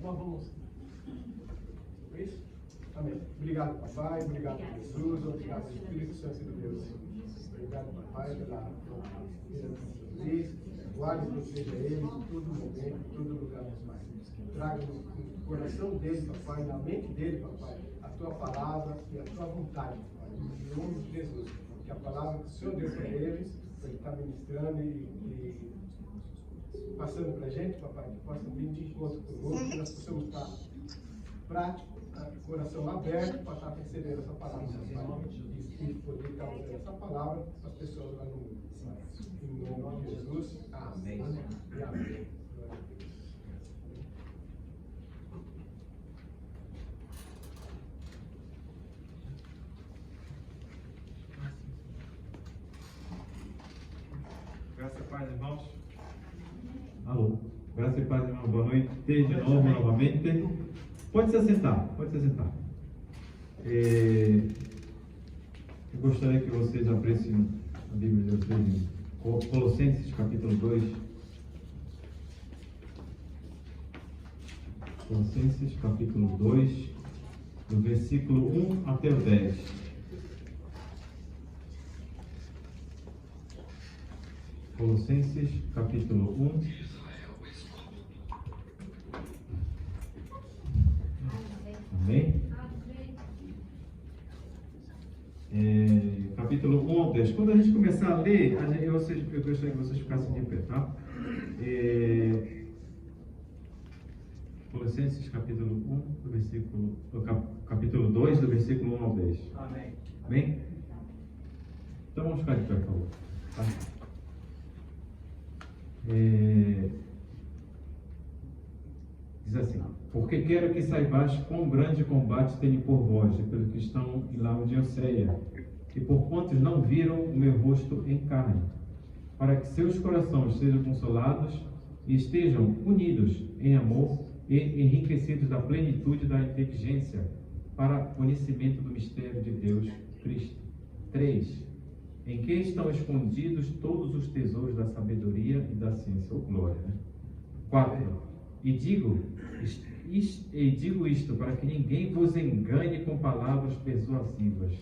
Nós vamos. É isso? Amém. Obrigado, papai. Obrigado, Jesus. Obrigado, Espírito Santo de Deus. Obrigado, papai, pela vida. Guarde e proteja ele em todo momento, em todo lugar, papai. Traga no coração dele, papai, na mente dele, papai, a tua palavra e a tua vontade, papai. Em nome de Jesus. Que a palavra que o Senhor deu para ele está ministrando e passando para a gente, papai, que possa vir de encontro conosco, que nós possamos estar prático, coração aberto para estar recebendo essa palavra, papai. E poder estar usando essa palavra para as pessoas lá no mundo. Em nome de Jesus, amém. E amém. Graças e paz, irmãos. Alô. Graças e paz, irmãos. Boa noite. De novo, novamente. Pode se assentar. Pode se assentar. Eu gostaria que vocês abrissem a Bíblia de vocês em Colossenses, capítulo 2. Colossenses, capítulo 2, do versículo 1 até o 10. Colossenses, capítulo 1. Amém? Capítulo 1 ao 10. Quando a gente começar a ler, eu gostaria que vocês ficassem de pé, tá? Colossenses, capítulo 1, capítulo 2, do versículo 1 ao 10. Amém. Amém? Então vamos ficar de pé, por favor. Tá? Diz assim: porque quero que saibais quão grande combate tenho por vós e pelos que estão em Laodiceia, e por quantos não viram o meu rosto em carne, para que seus corações sejam consolados e estejam unidos em amor e enriquecidos da plenitude da inteligência para conhecimento do mistério de Deus Cristo. 3. Em que estão escondidos todos os tesouros da sabedoria e da ciência. Oh, glória, né? 4. E digo isto para que ninguém vos engane com palavras persuasivas.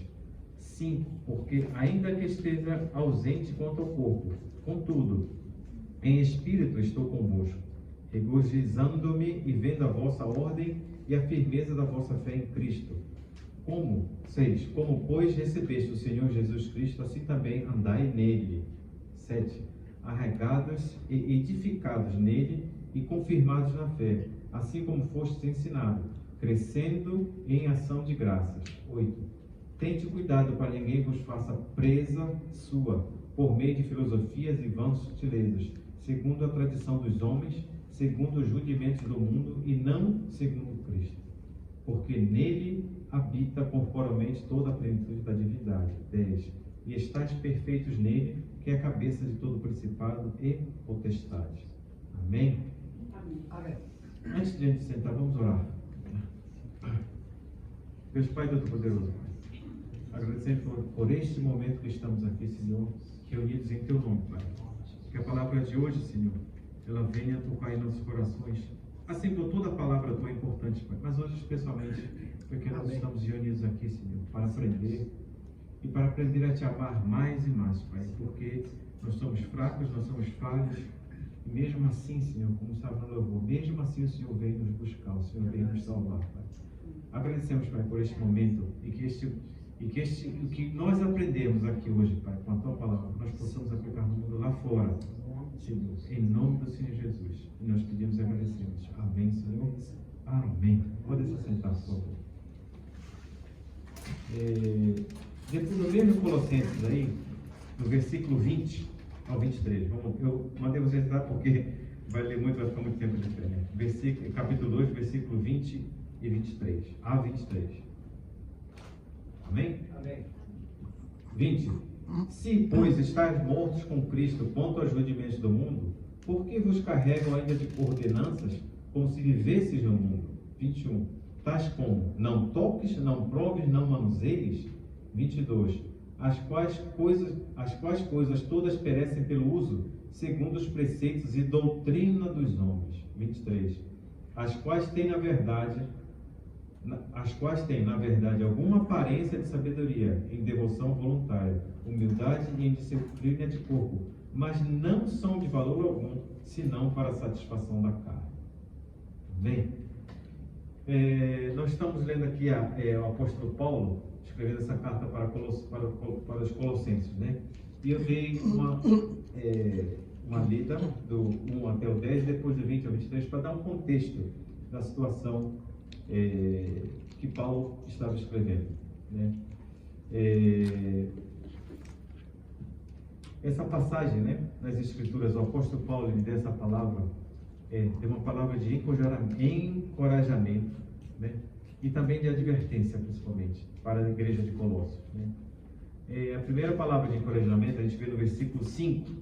5. Porque ainda que esteja ausente quanto ao corpo, contudo, em espírito estou convosco, regozijando-me e vendo a vossa ordem e a firmeza da vossa fé em Cristo. 6. Como, pois, recebeste o Senhor Jesus Cristo, assim também andai nele. 7. Arraigados e edificados nele e confirmados na fé, assim como fostes ensinados, crescendo em ação de graças. 8. Tente cuidado para ninguém vos faça presa sua, por meio de filosofias e vãs sutilezas, segundo a tradição dos homens, segundo os rudimentos do mundo e não segundo Cristo. Porque nele habita corporalmente toda a plenitude da divindade. 10. E estáis perfeitos nele, que é a cabeça de todo principado e potestade. Amém? Amém. Antes de a gente sentar, vamos orar. Deus Pai Todo-Poderoso, agradecendo por este momento que estamos aqui, Senhor, reunidos em Teu nome, Pai. Que a palavra de hoje, Senhor, ela venha tocar em nossos corações. Assim como toda palavra Tua é importante, Pai, mas hoje especialmente, porque nós estamos reunidos aqui, Senhor, para aprender e para aprender a Te amar mais e mais, Pai, porque nós somos fracos, nós somos falhos, e mesmo assim, Senhor, como estava no louvor, mesmo assim o Senhor veio nos buscar, o Senhor veio nos salvar, Pai. Agradecemos, Pai, por este momento e que o que nós aprendemos aqui hoje, Pai, com a Tua palavra, nós possamos aplicar no mundo lá fora, Senhor, em nome do Senhor Jesus. E nós pedimos e agradecemos. Amém, Senhor. Amém. Pode se sentar, por favor. Depois no mesmo Colossenses aí, no versículo 20 ao 23. Eu mandei vocês entrar porque vai ler muito, vai ficar muito tempo de pé, né? Capítulo 2, versículo 20 e 23. A 23. Amém? Amém. 20. Se, pois, estáis mortos com Cristo quanto aos rudimentos do mundo, por que vos carregam ainda de ordenanças, como se vivesseis no mundo? 21. Tais como, não toques, não proves, não manuseies. 22. As quais coisas todas perecem pelo uso, segundo os preceitos e doutrina dos homens. 23. as quais têm na verdade alguma aparência de sabedoria, em devoção voluntária, humildade e em disciplina de corpo, mas não são de valor algum, senão para a satisfação da carne. Bem, nós estamos lendo aqui o apóstolo Paulo escrevendo essa carta para os Colossenses, né? E eu dei uma lida do 1 até o 10, depois do 20 ao 23, para dar um contexto da situação que Paulo estava escrevendo, né? Essa passagem, né, nas Escrituras, o apóstolo Paulo ele deu essa palavra, tem uma palavra de encorajamento, né, e também de advertência, principalmente, para a igreja de Colossos, né? A primeira palavra de encorajamento a gente vê no versículo 5,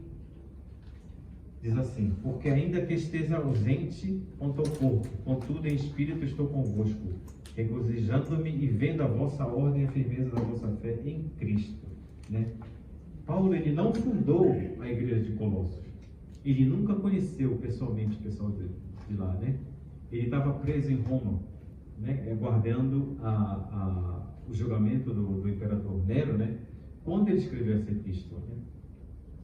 diz assim: porque ainda que esteja ausente quanto ao corpo, contudo em espírito estou convosco, regozijando-me e vendo a vossa ordem e a firmeza da vossa fé em Cristo, né? Paulo, ele não fundou a igreja de Colossos, ele nunca conheceu pessoalmente o pessoal de lá, né? Ele estava preso em Roma, né, guardando o julgamento do imperador Nero, né, quando ele escreveu essa epístola, né?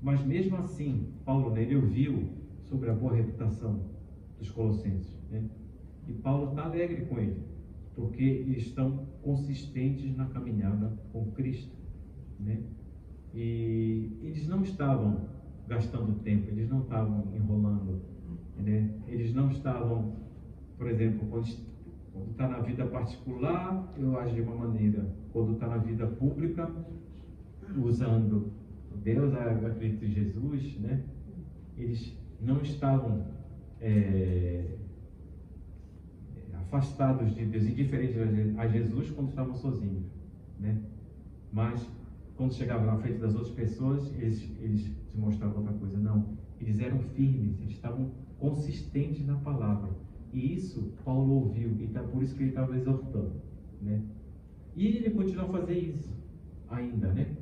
Mas mesmo assim, Paulo, né, ele ouviu sobre a boa reputação dos colossenses, né? E Paulo está alegre com ele, porque eles estão consistentes na caminhada com Cristo, né? E eles não estavam gastando tempo, eles não estavam enrolando, né? Eles não estavam, por exemplo, quando está na vida particular, eu acho de uma maneira, quando está na vida pública, usando Deus, eu acredito em Jesus, né? Eles não estavam afastados de Deus, indiferentes a Jesus quando estavam sozinhos, né? Mas quando chegavam na frente das outras pessoas, eles se mostravam outra coisa. Não, eles eram firmes, eles estavam consistentes na palavra. E isso Paulo ouviu, e por isso que ele estava exortando, né? E ele continua a fazer isso ainda, né?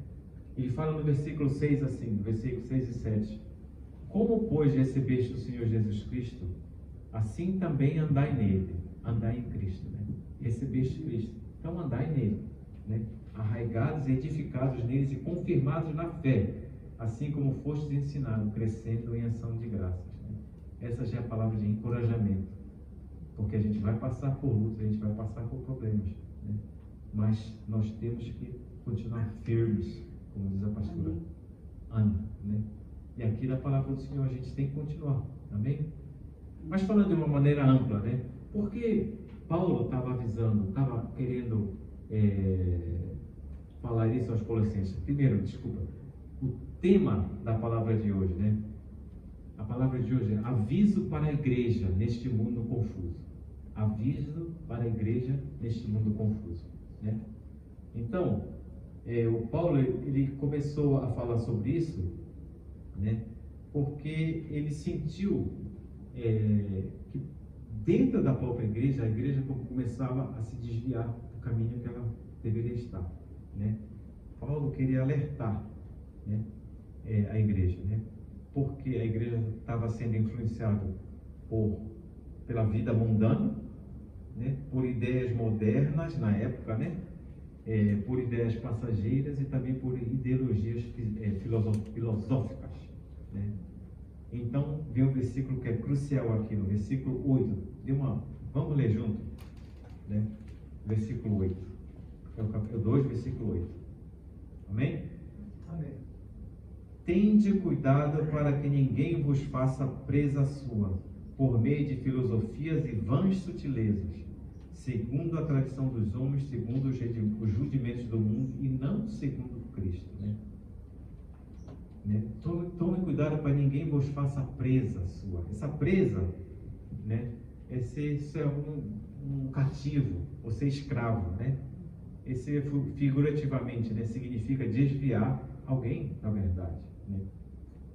Ele fala no versículo 6 assim, no versículo 6 e 7: como, pois, recebeste o Senhor Jesus Cristo, assim também andai nele. Andai em Cristo, né? Recebeste Cristo, então andai nele, né? Arraigados e edificados neles e confirmados na fé, assim como fostes ensinados, crescendo em ação de graças, né? Essa já é a palavra de encorajamento, porque a gente vai passar por lutas, a gente vai passar por problemas, né? Mas nós temos que continuar firmes, como diz a pastora Ana, né? E aqui na palavra do Senhor a gente tem que continuar, amém? Mas falando de uma maneira ampla, né? Porque Paulo estava avisando, estava querendo falar isso aos Colossenses. Primeiro, desculpa, o tema da palavra de hoje, né? A palavra de hoje é aviso para a igreja neste mundo confuso. Aviso para a igreja neste mundo confuso, né? Então, o Paulo ele começou a falar sobre isso, né? Porque ele sentiu que dentro da própria igreja, a igreja começava a se desviar do caminho que ela deveria estar, né? Paulo queria alertar, né, a igreja, né? Porque a igreja estava sendo influenciada pela vida mundana, né? Por ideias modernas na época, né? Por ideias passageiras e também por ideologias filosóficas, né? Então, vem um versículo que é crucial aqui, no versículo 8. Vamos ler junto, né? Versículo 8. É o capítulo 2, versículo 8. Amém? Amém. Tende cuidado para que ninguém vos faça presa sua, por meio de filosofias e vãs sutilezas, segundo a tradição dos homens, segundo os rudimentos do mundo, e não segundo Cristo, né? Tome cuidado para ninguém vos faça presa sua. Essa presa, né, isso é um cativo, você é escravo, né? Esse figurativamente, né, significa desviar alguém da verdade, né?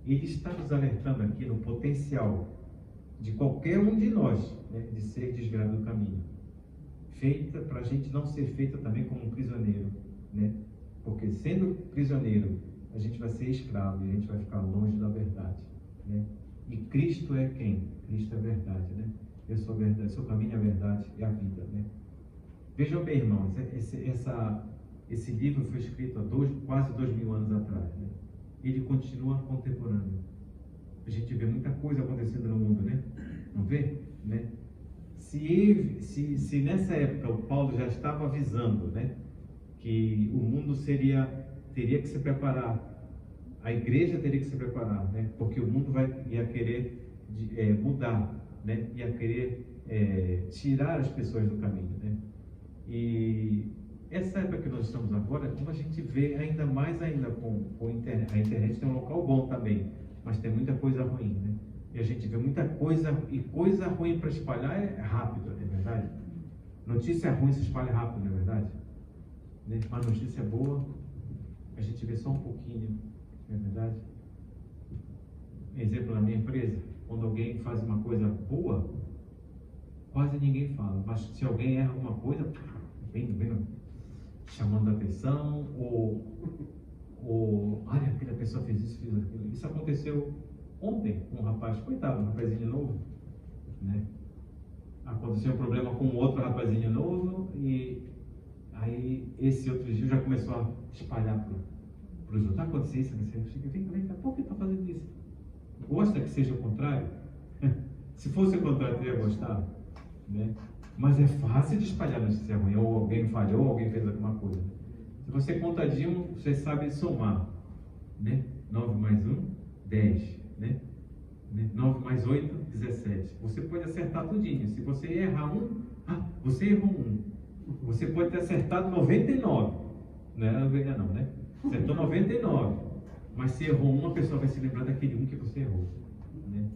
Ele está nos alertando aqui no potencial de qualquer um de nós, né, de ser desviado do caminho, feita para a gente não ser feita também como um prisioneiro, né? Porque sendo prisioneiro a gente vai ser escravo e a gente vai ficar longe da verdade, né? E Cristo é quem? Cristo é a verdade, né? Eu sou a verdade, sou o caminho, a verdade e a vida, né? Vejam bem, irmãos, esse livro foi escrito há quase 2000 anos atrás, né? Ele continua contemporâneo. A gente vê muita coisa acontecendo no mundo, né? Não vê? Né? Se nessa época o Paulo já estava avisando, né, que o mundo teria que se preparar, a igreja teria que se preparar, né, porque o mundo ia querer mudar, né, ia querer tirar as pessoas do caminho, né? E essa época que nós estamos agora, como a gente vê ainda mais com a internet. A internet tem um local bom também, mas tem muita coisa ruim, né? E a gente vê muita coisa, e coisa ruim para espalhar é rápido, não é verdade? Notícia ruim se espalha rápido, não é verdade? Né? Mas notícia boa, a gente vê só um pouquinho, não é verdade? Exemplo, na minha empresa, quando alguém faz uma coisa boa, quase ninguém fala. Mas se alguém erra alguma coisa, vem chamando a atenção, ou aquela pessoa fez isso, fez aquilo. Isso aconteceu ontem com um rapaz, coitado, um rapazinho novo, né? Aconteceu um problema com outro rapazinho novo, e aí esse outro dia já começou a espalhar para os outros. Tá acontecendo isso, vem, por que está fazendo isso? Gosta que seja o contrário? Se fosse o contrário, teria gostado, né? Mas é fácil de espalhar notícia ruim, ou alguém falhou, ou alguém fez alguma coisa. Se você conta de um, você sabe somar, né? 9 mais 1, 10, né? 9 mais 8, 17. Você pode acertar tudinho. Se você errar um, você errou um. Você pode ter acertado 99. Não era ovelha não, né? Acertou 99. Mas se errou um, a pessoa vai se lembrar daquele um que você errou, né?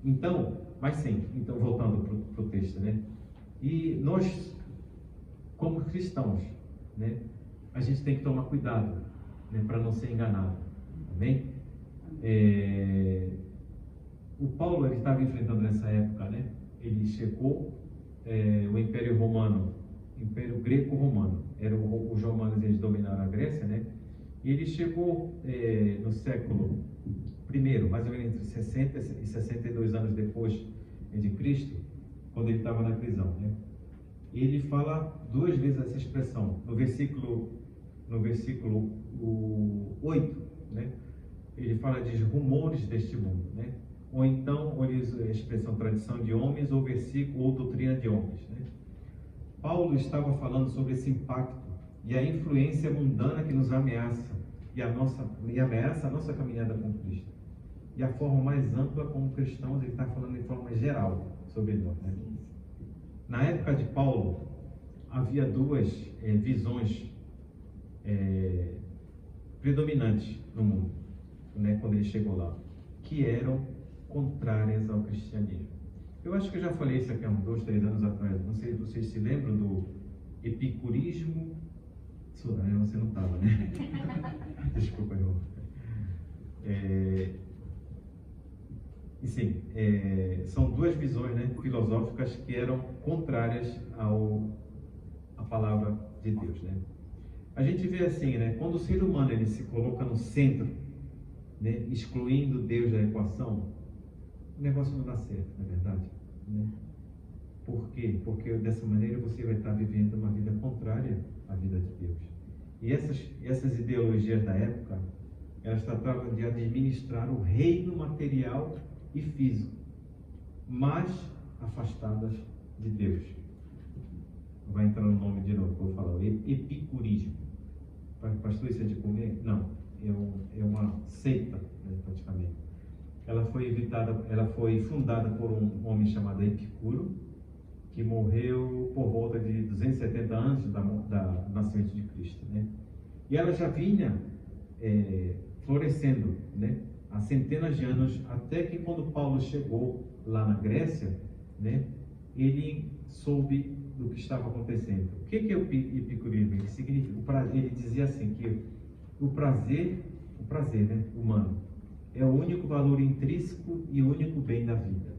Então, mas sim, então voltando para o texto, né? E nós, como cristãos, né, a gente tem que tomar cuidado, né, para não ser enganado. Amém? O Paulo, ele estava enfrentando nessa época, né? Ele chegou, o Império Romano, Império Greco-Romano, os romanos, eles dominaram a Grécia, né? E ele chegou no século I, mais ou menos entre 60 e 62 anos depois de Cristo, quando ele estava na prisão, né? E ele fala 2 vezes essa expressão, no versículo 8, né? Ele fala de rumores deste mundo, né? Ou então, ou ele usa a expressão tradição de homens, ou versículo, ou doutrina de homens, né? Paulo estava falando sobre esse impacto e a influência mundana que nos ameaça e ameaça a nossa caminhada com Cristo. E a forma mais ampla como cristãos, ele está falando de forma geral sobre nós, né? Na época de Paulo, havia 2 visões predominantes no mundo, né, quando ele chegou lá, que eram contrárias ao cristianismo. Eu acho que eu já falei isso aqui há uns 2, 3 anos atrás. Não sei se vocês se lembram do epicurismo. Você não estava, né? Desculpa, irmão. E sim, são 2 visões, né, filosóficas que eram contrárias à palavra de Deus, né? A gente vê assim, né, quando o ser humano ele se coloca no centro, né, excluindo Deus da equação, o negócio não dá certo, não é verdade? Né? Por quê? Porque dessa maneira você vai estar vivendo uma vida contrária à vida de Deus. E essas ideologias da época, elas tratavam de administrar o reino material e físico, mas afastadas de Deus. Vai entrar no nome de novo, vou falar, o epicurismo. Pastor, isso é de comer? Não, é uma seita, né, praticamente. Ela foi fundada por um homem chamado Epicuro, que morreu por volta de 270 anos do nascimento de Cristo, né? E ela já vinha florescendo, né, há centenas de anos, até que quando Paulo chegou lá na Grécia, né, ele soube do que estava acontecendo. O que é o epicurismo? Ele significa, ele dizia assim, que o prazer, né, humano, é o único valor intrínseco e o único bem da vida,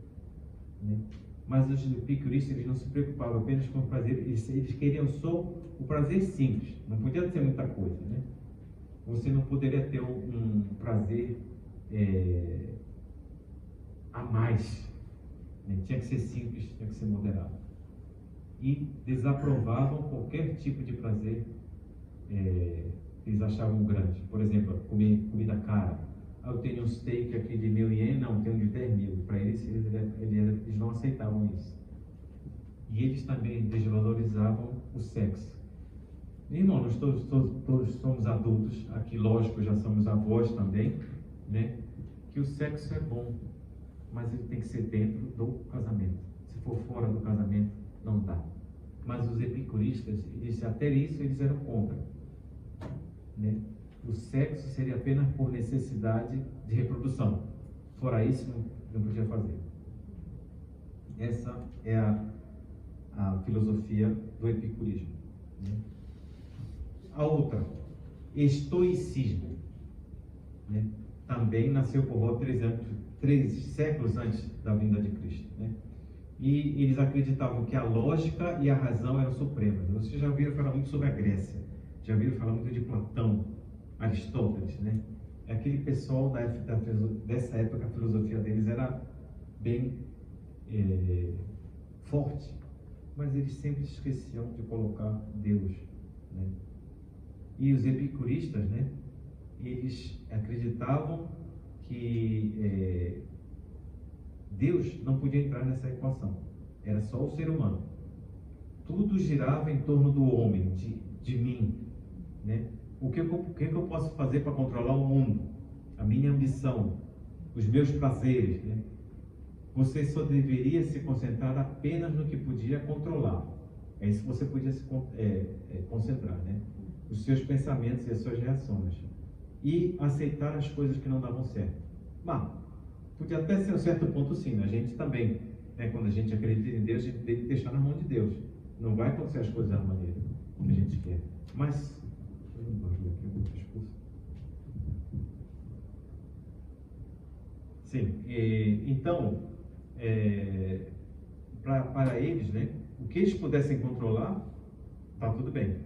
né? Mas os epicuristas, eles não se preocupavam apenas com o prazer, eles queriam só o prazer simples, não podia ser muita coisa, né? Você não poderia ter um prazer a mais, né? Tinha que ser simples, tinha que ser moderado. E desaprovavam qualquer tipo de prazer que eles achavam grande. Por exemplo, comer comida cara. Eu tenho um steak aqui de 1.000 ienes, não, tenho de 10.000. Para eles não aceitavam isso. E eles também desvalorizavam o sexo. Irmão, nós todos somos adultos, aqui lógico já somos avós também, né? Que o sexo é bom, mas ele tem que ser dentro do casamento. Se for fora do casamento, não dá. Mas os epicuristas, até isso eles eram contra, né? O sexo seria apenas por necessidade de reprodução. Fora isso, não podia fazer. Essa é a filosofia do epicurismo, né? A outra, estoicismo, né? Também nasceu por volta de 3 séculos antes da vinda de Cristo, né? E eles acreditavam que a lógica e a razão eram supremas. Vocês já ouviram falar muito sobre a Grécia, já ouviram falar muito de Platão, Aristóteles, né? Aquele pessoal dessa época, a filosofia deles era bem forte, mas eles sempre esqueciam de colocar Deus, né? E os epicuristas, né? Eles acreditavam que Deus não podia entrar nessa equação, era só o ser humano. Tudo girava em torno do homem, de mim, né? O que eu posso fazer para controlar o mundo? A minha ambição, os meus prazeres, né? Você só deveria se concentrar apenas no que podia controlar. É isso que você podia se concentrar, né? Os seus pensamentos e as suas reações. E aceitar as coisas que não davam certo. Mas, podia até ser um certo ponto sim, a gente também, né? Quando a gente acredita em Deus, a gente tem que deixar na mão de Deus. Não vai acontecer as coisas da maneira que a gente quer. Mas, sim, então, para eles, né, o que eles pudessem controlar, está tudo bem,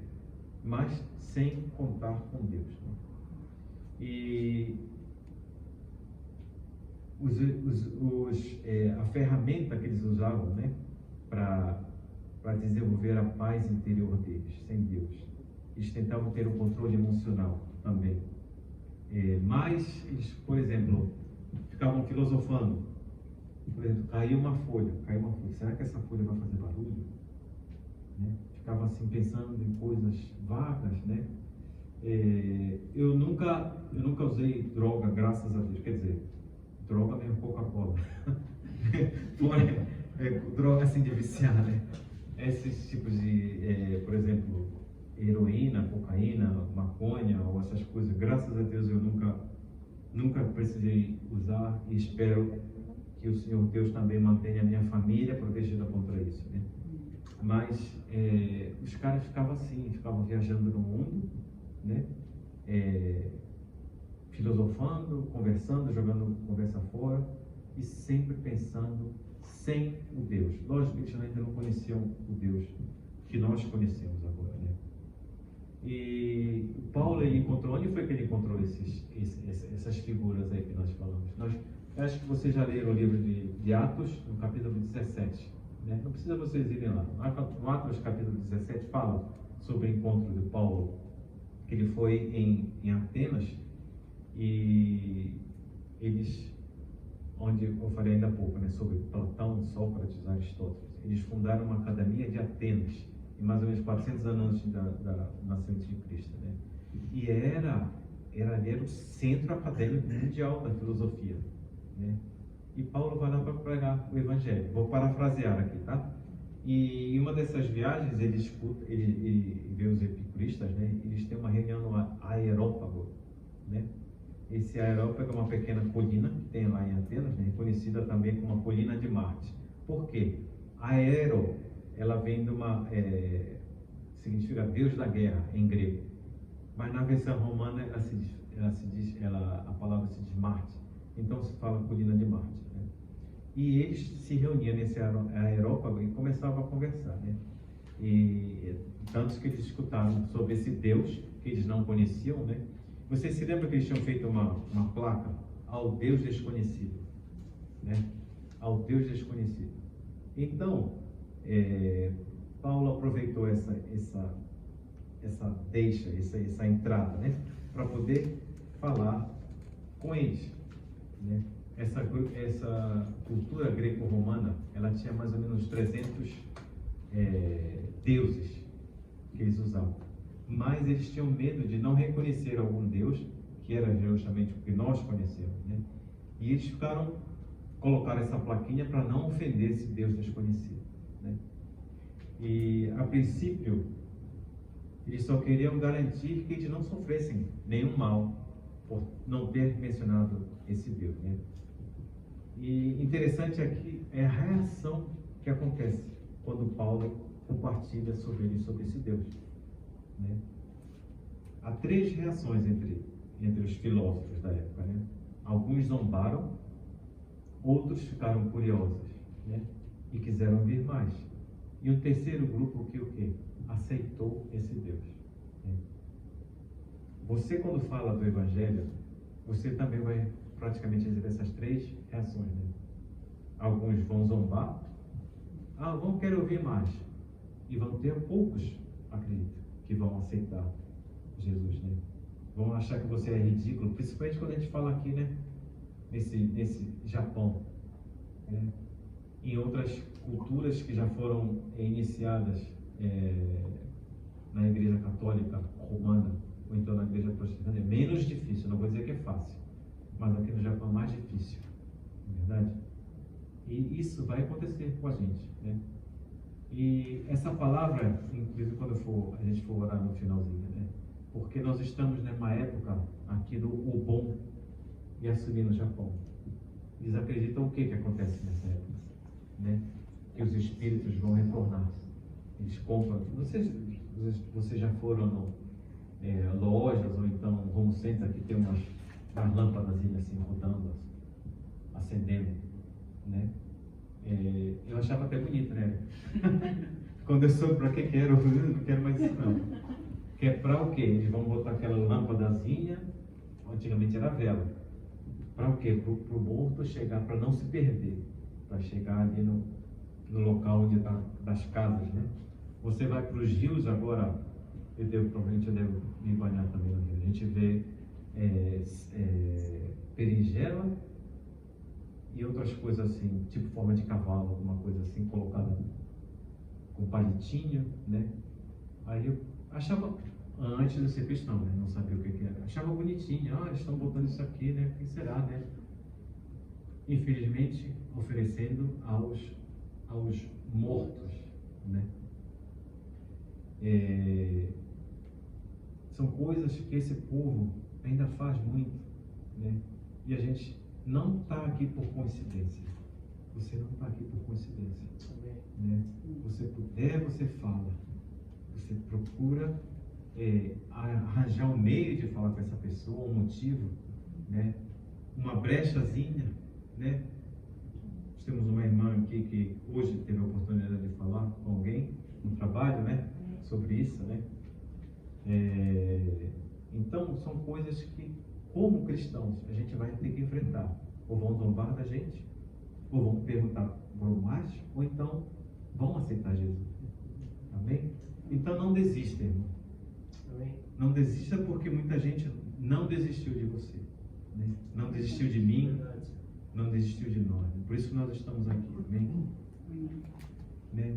mas sem contar com Deus, né? E a ferramenta que eles usavam, né, para desenvolver a paz interior deles, sem Deus, eles tentavam ter o controle emocional também. Mas eles, por exemplo, ficavam filosofando. Por exemplo, caiu uma folha. Será que essa folha vai fazer barulho? Né? Ficava assim pensando em coisas vagas, né? Eu nunca usei droga, graças a Deus. Quer dizer, droga mesmo, Coca-Cola. Droga assim de viciar, né? Esses tipos de, por exemplo, heroína, cocaína, maconha ou essas coisas, graças a Deus eu nunca precisei usar, e espero que o Senhor Deus também mantenha a minha família protegida contra isso, né? Mas os caras ficavam assim, ficavam viajando no mundo, né? Filosofando, conversando, jogando conversa fora e sempre pensando sem o Deus. Lógico que eles ainda não conheciam o Deus que nós conhecemos agora, né? E Paulo, ele encontrou, onde foi que ele encontrou essas figuras aí que nós falamos? Eu acho que vocês já leram o livro de Atos, no capítulo 17, né? Não precisa vocês irem lá. No Atos, capítulo 17, fala sobre o encontro de Paulo, que ele foi em Atenas, e eles, onde eu falei ainda há pouco, né, sobre Platão, Sócrates, Aristóteles, eles fundaram uma academia de Atenas, em mais ou menos 400 anos antes do nascimento de Cristo, né? E era o centro acadêmico mundial da filosofia, né? E Paulo vai lá para pregar o Evangelho. Vou parafrasear aqui, tá? E em uma dessas viagens ele vê os epicuristas, né? Eles têm uma reunião no Areópago, né? Esse Areópago é uma pequena colina que tem lá em Atenas, né? Conhecida também como a colina de Marte. Por quê? Aero, ela vem de significa Deus da guerra em grego, mas na versão romana a palavra se diz Marte, então se fala colina de Marte, né? E eles se reuniam nesse Areópago e começavam a conversar, né? E tantos que eles escutaram sobre esse Deus que eles não conheciam, né? Vocês se lembram que eles tinham feito uma placa ao Deus desconhecido, né? ao Deus desconhecido. Então, Paulo aproveitou essa deixa, essa entrada, né, para poder falar com eles, né? Essa cultura greco-romana, ela tinha mais ou menos 300 deuses que eles usavam, mas eles tinham medo de não reconhecer algum deus, que era justamente o que nós conhecemos, né? E eles colocaram essa plaquinha para não ofender esse Deus desconhecido, né? E a princípio eles só queriam garantir que eles não sofressem nenhum mal por não ter mencionado esse Deus, né? E interessante aqui é a reação que acontece quando Paulo compartilha sobre esse Deus, né? Há 3 reações entre os filósofos da época, né? Alguns zombaram, outros ficaram curiosos, né? E quiseram ouvir mais. E o terceiro grupo que o quê? Aceitou esse Deus, né? Você, quando fala do Evangelho, você também vai praticamente receber essas 3 reações, né? Alguns vão zombar, vão querer ouvir mais, e vão ter poucos, acredito, que vão aceitar Jesus, né? Vão achar que você é ridículo, principalmente quando a gente fala aqui, né, nesse Japão, né? Em outras culturas que já foram iniciadas na Igreja Católica Romana, ou então na Igreja Protestante, é menos difícil, não vou dizer que é fácil, mas aqui no Japão é mais difícil, não é verdade? E isso vai acontecer com a gente, né? E essa palavra, inclusive quando a gente for orar no finalzinho, né? Porque nós estamos numa época aqui do Obon Yasumi no Japão. Eles acreditam o que acontece nessa época, né? Que os espíritos vão retornar. Eles compram. Vocês já foram lojas ou então home center que tem umas lâmpadas assim rodando, acendendo, né? Eu achava até bonito, né? Quando eu soube para que era, eu falei, não quero mais isso não. Que é para o quê? Eles vão botar aquela lâmpadazinha, antigamente era vela. Para o quê? Para o morto chegar, para não se perder, para chegar ali no local onde está das casas, né? Você vai para os rios agora, provavelmente eu devo me banhar também no rio. A gente vê berinjela e outras coisas assim, tipo forma de cavalo, alguma coisa assim, colocada com palitinho, né? Aí eu achava, antes de ser cristão, né? Não sabia o que era. Achava bonitinho, eles estão botando isso aqui, né? O que será, né? Infelizmente, oferecendo aos mortos, né? São coisas que esse povo ainda faz muito, né? E a gente não está aqui por coincidência. Você não está aqui por coincidência, né? Você puder, você fala. Você procura arranjar um meio de falar com essa pessoa, um motivo, né? Uma brechazinha, né? Nós temos uma irmã aqui que hoje teve a oportunidade de falar com alguém no trabalho, né? Sobre isso, né? Então, são coisas que, como cristãos, a gente vai ter que enfrentar. Ou vão zombar da gente, ou vão perguntar por mais, ou então vão aceitar Jesus. Amém? Então, não desista, irmão. Amém? Não desista, porque muita gente não desistiu de você, né? Não desistiu de mim, não desistiu de nós. Por isso que nós estamos aqui. Amém? Né?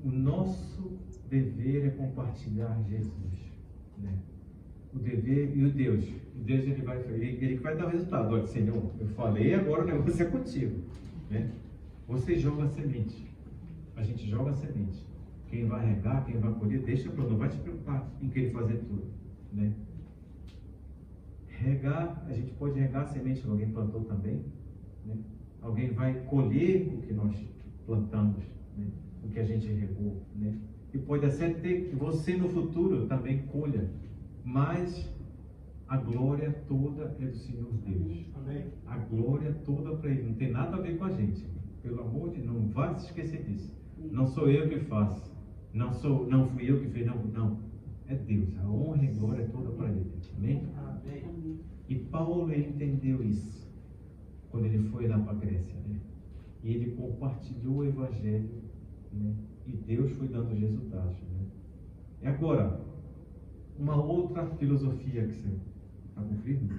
O nosso dever é compartilhar Jesus, né? O dever e o Deus ele vai dar o resultado. Olha, Senhor, eu falei, agora o negócio é contigo, né? Você joga a semente, a gente joga a semente. Quem vai regar, quem vai colher, deixa para não vai te preocupar em querer fazer tudo, né? Regar, a gente pode regar a semente que alguém plantou também, né? Alguém vai colher o que nós plantamos, né? O que a gente regou, né? E pode até ter que você no futuro também colha, mas a glória toda é do Senhor Deus. Amém. A glória toda para Ele, não tem nada a ver com a gente. Pelo amor de Deus, não vá se esquecer disso. Não sou eu que faço, não fui eu que fiz, não. É Deus, a honra e a glória é toda para Ele. Amém? Amém. E Paulo entendeu isso quando ele foi lá para a Grécia, né? E ele compartilhou o Evangelho, né? E Deus foi dando os resultados, né? E agora, uma outra filosofia que você está cumprindo?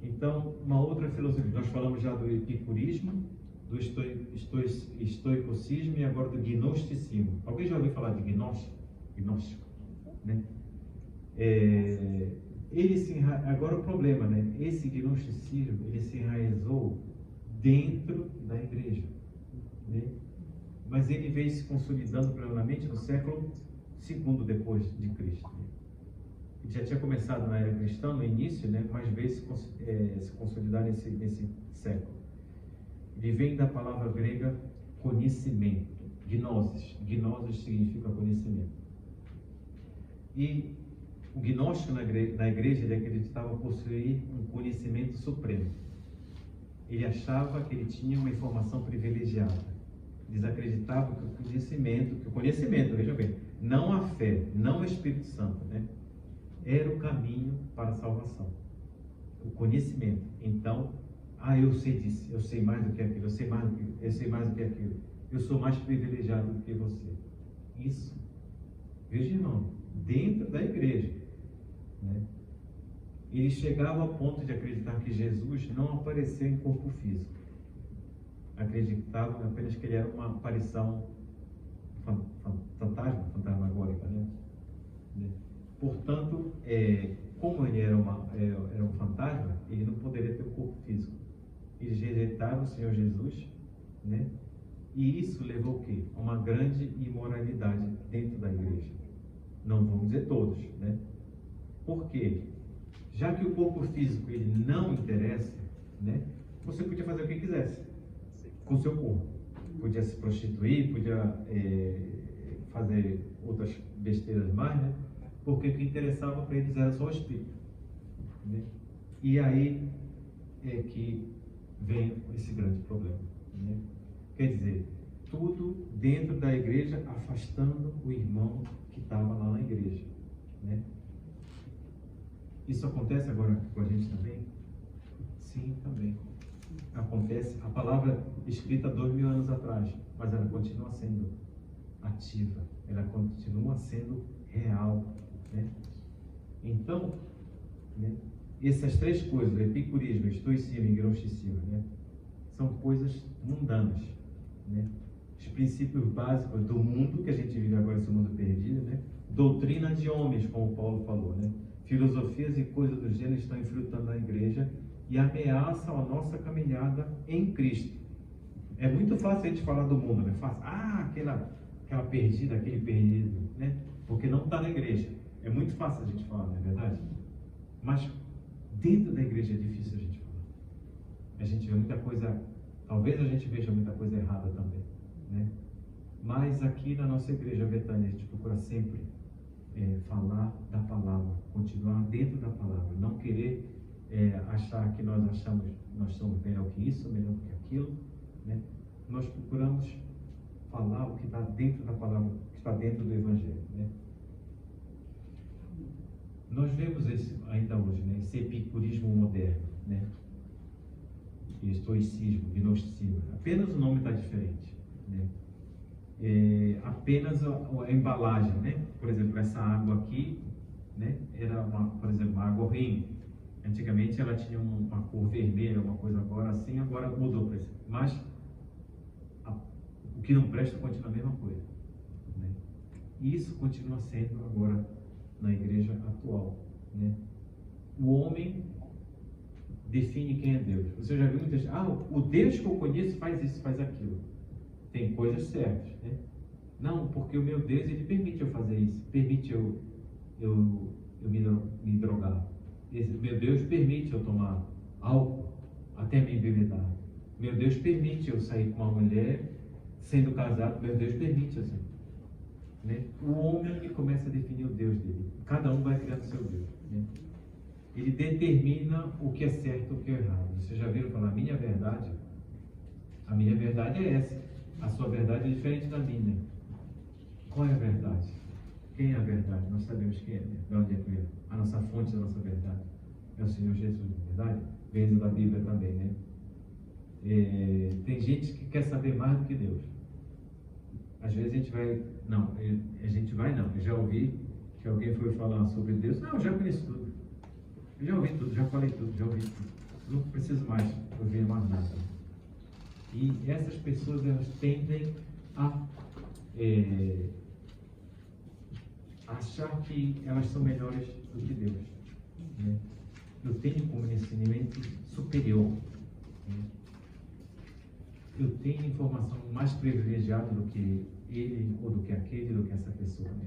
Então, uma outra filosofia. Nós falamos já do epicurismo, do estoicismo e agora do gnosticismo. Alguém já ouviu falar de gnóstico? Gnóstico, né? Agora o problema, né? Esse gnosticismo, ele se enraizou dentro da igreja, né? Mas ele veio se consolidando plenamente no século II depois de Cristo. Ele já tinha começado na era cristã, no início, né? Mas veio se consolidar nesse século. Ele vem da palavra grega conhecimento, gnosis. Gnosis significa conhecimento. E o gnóstico na igreja, ele acreditava possuir um conhecimento supremo. Ele achava que ele tinha uma informação privilegiada. Eles acreditavam que o conhecimento, veja bem, não a fé, não o Espírito Santo, né? Era o caminho para a salvação. O conhecimento. Então, eu sei disso, eu sei mais do que aquilo, eu sei mais do que aquilo. Eu sou mais privilegiado do que você. Isso, veja, irmão, dentro da igreja, né? Ele chegava ao ponto de acreditar que Jesus não apareceu em corpo físico. Acreditavam apenas que ele era uma aparição fantasmagórica, né? Portanto, como ele era um fantasma, ele não poderia ter um corpo físico. Eles rejeitaram o Senhor Jesus, né? E isso levou o quê? A uma grande imoralidade dentro da igreja. Não vamos dizer todos, né? Por quê? Já que o corpo físico ele não interessa, né? Você podia fazer o que quisesse com o seu corpo. Podia se prostituir, podia fazer outras besteiras mais, né? Porque o que interessava para eles era só o espírito, né? E aí é que vem esse grande problema, né? Quer dizer, tudo dentro da igreja afastando o irmão que estava lá na igreja, né? Isso acontece agora com a gente também? Sim, também. Acontece. A palavra escrita 2000 anos atrás, mas ela continua sendo ativa, ela continua sendo real, né? Então, né, essas três coisas, epicurismo, estoicismo e gnosticismo, né, são coisas mundanas, né? Os princípios básicos do mundo que a gente vive agora, esse mundo perdido, né? Doutrina de homens, como Paulo falou, né? Filosofias e coisas do gênero estão infiltrando na igreja e ameaçam a nossa caminhada em Cristo. É muito fácil a gente falar do mundo, né? Fácil. Aquela perdida, aquele perdido, né? Porque não está na igreja. É muito fácil a gente falar, não é verdade? Mas dentro da igreja é difícil a gente falar. A gente vê muita coisa, talvez a gente veja muita coisa errada também, né? Mas aqui na nossa igreja Betânia, a gente procura sempre falar da palavra, continuar dentro da palavra, não querer achar que nós somos melhor que isso, melhor que aquilo, né? Nós procuramos falar o que está dentro da palavra, o que está dentro do Evangelho, né? Nós vemos ainda hoje, né, esse epicurismo moderno, né? Estoicismo, gnosticismo, apenas o nome está diferente, né? Apenas a embalagem, né? Por exemplo, essa água aqui, né, era por exemplo, uma água Rim. Antigamente ela tinha uma cor vermelha, uma coisa agora mudou para isso. Mas o que não presta continua a mesma coisa, né? E isso continua sendo agora na igreja atual, né? O homem define quem é Deus. Você já viu muita gente, o Deus que eu conheço faz isso, faz aquilo. Tem coisas certas, né? Não, porque o meu Deus, ele permite eu fazer isso, permite eu me drogar. Meu Deus permite eu tomar álcool até me embebedar. Meu Deus permite eu sair com uma mulher sendo casado. Meu Deus permite assim, né? O homem que começa a definir o Deus dele. Cada um vai criando seu Deus, né? Ele determina o que é certo e o que é errado. Vocês já viram falar, a minha verdade é essa. A sua verdade é diferente da minha. Qual é a verdade? Quem é a verdade? Nós sabemos quem é, né? De onde é que vem. A nossa fonte da nossa verdade é o Senhor Jesus, não é verdade? Vendo da Bíblia também, né? Tem gente que quer saber mais do que Deus. Às vezes a gente vai, eu já ouvi que alguém foi falar sobre Deus, não, eu já conheço tudo, eu já ouvi tudo, já falei tudo, já ouvi tudo, não preciso mais ouvir mais nada. E essas pessoas, elas tendem a achar que elas são melhores do que Deus, né? Eu tenho conhecimento superior, né? Eu tenho informação mais privilegiada do que ele, ou do que aquele, do que essa pessoa, né?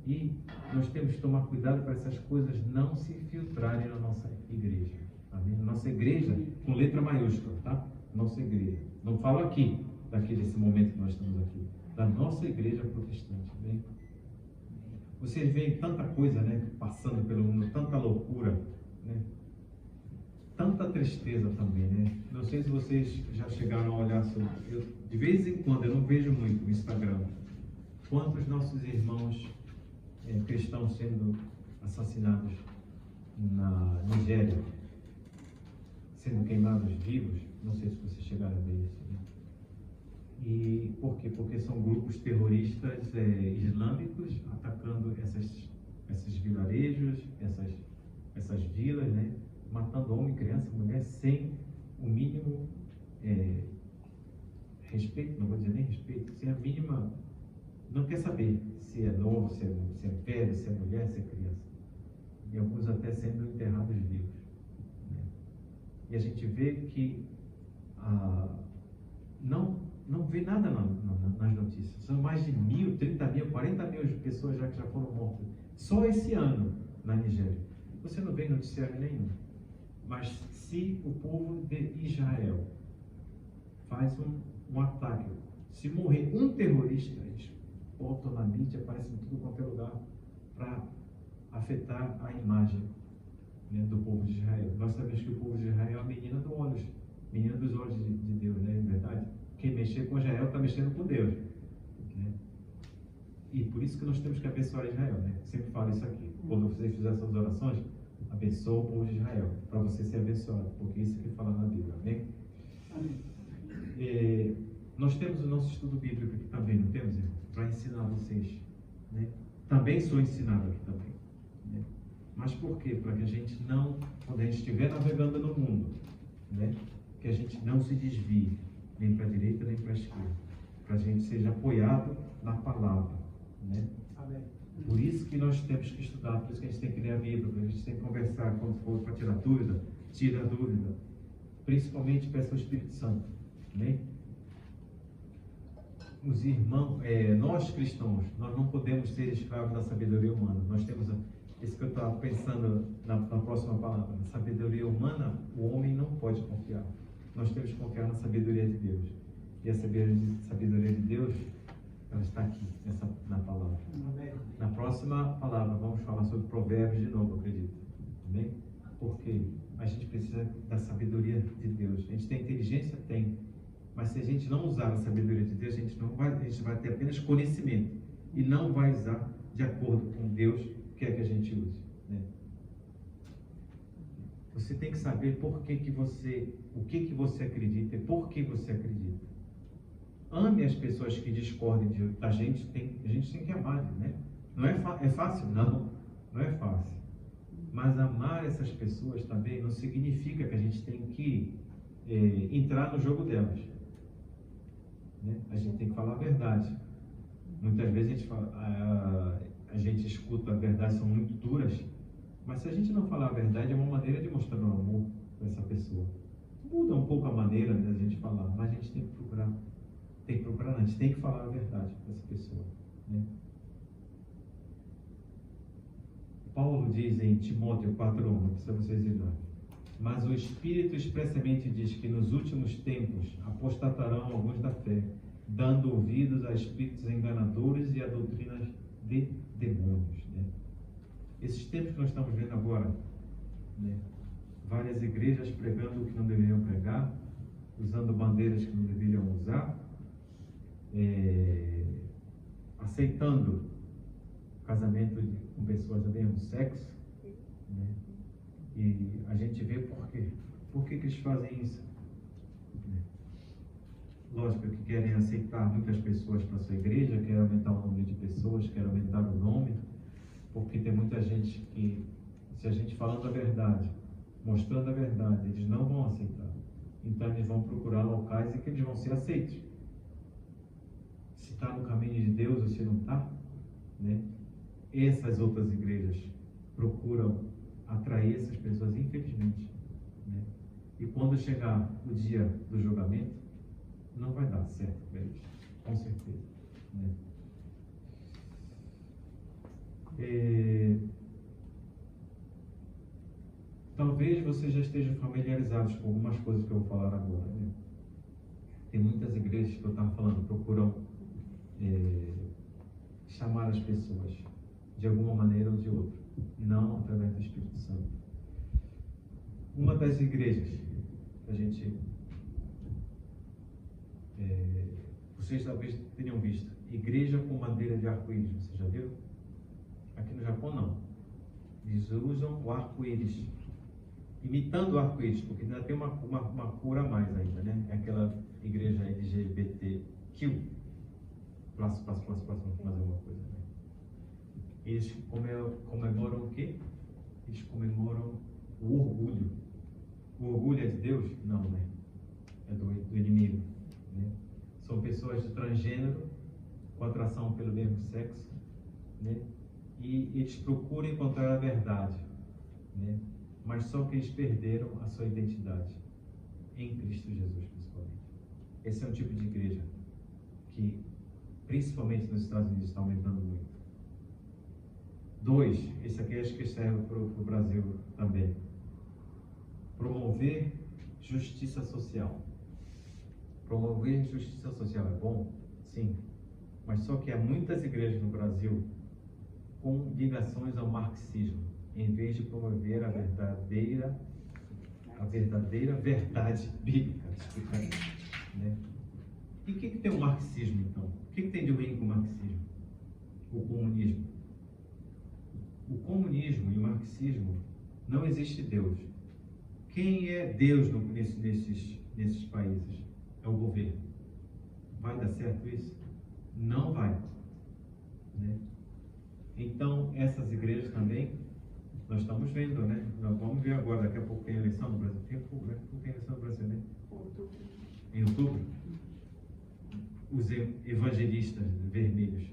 E nós temos que tomar cuidado para essas coisas não se filtrarem na nossa igreja. Amém? Nossa igreja, com letra maiúscula, tá? Nossa igreja. Não falo aqui, desse momento que nós estamos aqui. Da nossa igreja protestante, amém? Vocês veem tanta coisa, né? Passando pelo mundo, tanta loucura, né? Tanta tristeza também, né? Não sei se vocês já chegaram a olhar sobre... de vez em quando, eu não vejo muito no Instagram, quantos nossos irmãos cristãos sendo assassinados na Nigéria, sendo queimados vivos. Não sei se vocês chegaram a ver isso, né? E por quê? Porque são grupos terroristas islâmicos atacando esses vilarejos, essas vilas, né? Matando homem, criança, mulher, sem o mínimo respeito, não vou dizer nem respeito, sem a mínima, não quer saber se é novo, se é velho, se é mulher, se é criança. E alguns até sendo enterrados vivos, né? E a gente vê que não vê nada nas notícias. São mais de 1.000, 30 mil, 40 mil pessoas que já foram mortas só esse ano na Nigéria. Você não vê noticiário nenhum. Mas se o povo de Israel faz um ataque, se morrer um terrorista, eles botam na mídia, aparece em tudo quanto é lugar, para afetar a imagem, né, do povo de Israel. Nós sabemos que o povo de Israel é a menina dos olhos de Deus, né? É verdade? Quem mexer com Israel está mexendo com Deus, né? E por isso que nós temos que abençoar Israel, né? Sempre falo isso aqui. Quando vocês fizerem essas orações, abençoa o povo de Israel, para você ser abençoado, porque isso que fala na Bíblia, amém? Amém. Nós temos o nosso estudo bíblico aqui também, não temos, irmão? Para ensinar vocês, né? Também sou ensinado aqui também, né? Mas por quê? Para que a gente não, quando a gente estiver navegando no mundo, né, que a gente não se desvie, nem para a direita, nem para a esquerda, para a gente seja apoiado na palavra, né? Amém. Por isso que nós temos que estudar, por isso que a gente tem que ler a Bíblia, a gente tem que conversar quando for para tirar dúvida, tira a dúvida. Principalmente peça ao Espírito Santo, né? Os irmãos, nós cristãos, nós não podemos ser escravos da sabedoria humana. Nós temos, isso que eu estava pensando na próxima palavra, na sabedoria humana, o homem não pode confiar. Nós temos que confiar na sabedoria de Deus. E a sabedoria de Deus, ela está aqui, na palavra. Amém. Na próxima palavra, vamos falar sobre Provérbios de novo, acredito. Amém? Porque a gente precisa da sabedoria de Deus. A gente tem inteligência? Tem. Mas se a gente não usar a sabedoria de Deus, a gente vai ter apenas conhecimento. E não vai usar de acordo com Deus quer que a gente use, né? Você tem que saber o que você acredita e por que você acredita. Ame as pessoas que discordem da gente, a gente tem que amar, né? Não é fácil? Não é fácil. Mas amar essas pessoas também não significa que a gente tem que entrar no jogo delas, né? A gente tem que falar a verdade. Muitas vezes a gente escuta a verdade, são muito duras, mas se a gente não falar a verdade, é uma maneira de mostrar o amor para essa pessoa. Muda um pouco a maneira da gente falar, mas a gente tem que procurar, não, a gente tem que falar a verdade para essa pessoa, né? Paulo diz em Timóteo 4:1, para vocês irem. Mas o Espírito expressamente diz que nos últimos tempos apostatarão alguns da fé, dando ouvidos a espíritos enganadores e a doutrinas de demônios, né? Esses tempos que nós estamos vendo agora, né? Várias igrejas pregando o que não deveriam pregar, usando bandeiras que não deveriam usar, aceitando casamento com pessoas do mesmo sexo, né? E a gente vê por quê. Por que eles fazem isso? lógico, que querem aceitar muitas pessoas para a sua igreja, querem aumentar o número de pessoas, querem aumentar o nome, porque tem muita gente que, se a gente falando a verdade, mostrando a verdade, eles não vão aceitar. Então eles vão procurar locais em que eles vão ser aceitos. Se está no caminho de Deus ou se não está, né? Essas outras igrejas procuram atrair essas pessoas, infelizmente, né? E quando chegar o dia do julgamento, não vai dar certo para eles, com certeza, né? Talvez vocês já estejam familiarizados com algumas coisas que eu vou falar agora, né? Tem muitas igrejas que eu estava falando, procuram chamar as pessoas de alguma maneira ou de outra, não através do Espírito Santo. Uma das igrejas que a gente, vocês talvez tenham visto, igreja com bandeira de arco-íris, você já viu? Aqui no Japão não, eles usam o arco-íris, imitando o arco-íris, porque ainda tem uma cor a mais ainda, né? É aquela igreja LGBTQ, mais alguma coisa, né? Eles comemoram o quê? Eles comemoram o orgulho. O orgulho é de Deus? Não, né? É do inimigo, né? São pessoas de transgênero, com atração pelo mesmo sexo, né? E eles procuram encontrar a verdade, né? Mas só que eles perderam a sua identidade em Cristo Jesus, principalmente. Esse é um tipo de igreja que, principalmente nos Estados Unidos, está aumentando muito. 2, esse aqui acho que serve para o Brasil também. Promover justiça social. Promover justiça social é bom? Sim. Mas só que há muitas igrejas no Brasil com ligações ao marxismo, em vez de promover a verdadeira verdade bíblica, né? E o que tem o marxismo, então? O que tem de ruim com o marxismo? O comunismo. O comunismo e o marxismo, não existe Deus. Quem é Deus nesses países? É o governo. Vai dar certo isso? Não vai, né? Então, essas igrejas também, nós estamos vendo, né? Nós vamos ver agora, daqui a pouco tem eleição no Brasil. Tem eleição no Brasil, né? Em outubro. Os evangelistas vermelhos,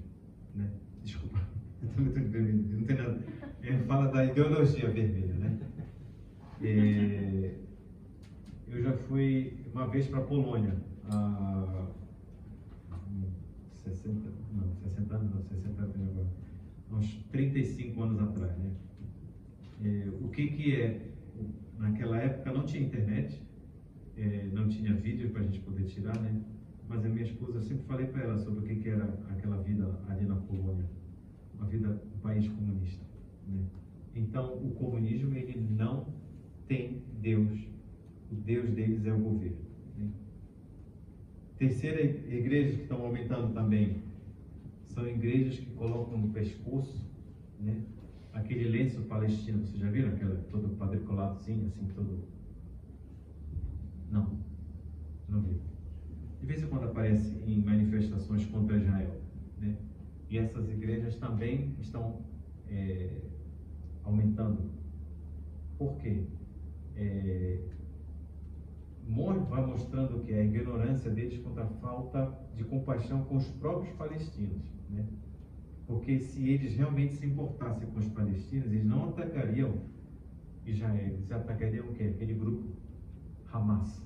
né? Desculpa, eu estou muito vermelho, não tem nada. Fala da ideologia vermelha, né? Eu já fui uma vez para a Polônia, há 60 anos agora, uns 35 anos atrás, né? O que é? Naquela época não tinha internet, não tinha vídeo para a gente poder tirar, né? Mas a minha esposa, eu sempre falei para ela sobre o que era aquela vida ali na Polônia, uma vida, um país comunista, né? Então, o comunismo, ele não tem Deus. O Deus deles é o governo, né? Terceira igreja que estão aumentando também são igrejas que colocam no pescoço, né, aquele lenço palestino. Vocês já viram aquela todo quadriculadozinho assim, todo? Não vi. De vez em quando aparece em manifestações contra Israel, né? E essas igrejas também estão aumentando. Por quê? Vai mostrando que a ignorância deles contra a falta de compaixão com os próprios palestinos, né? Porque se eles realmente se importassem com os palestinos, eles não atacariam Israel, eles atacariam o quê? Aquele grupo Hamas,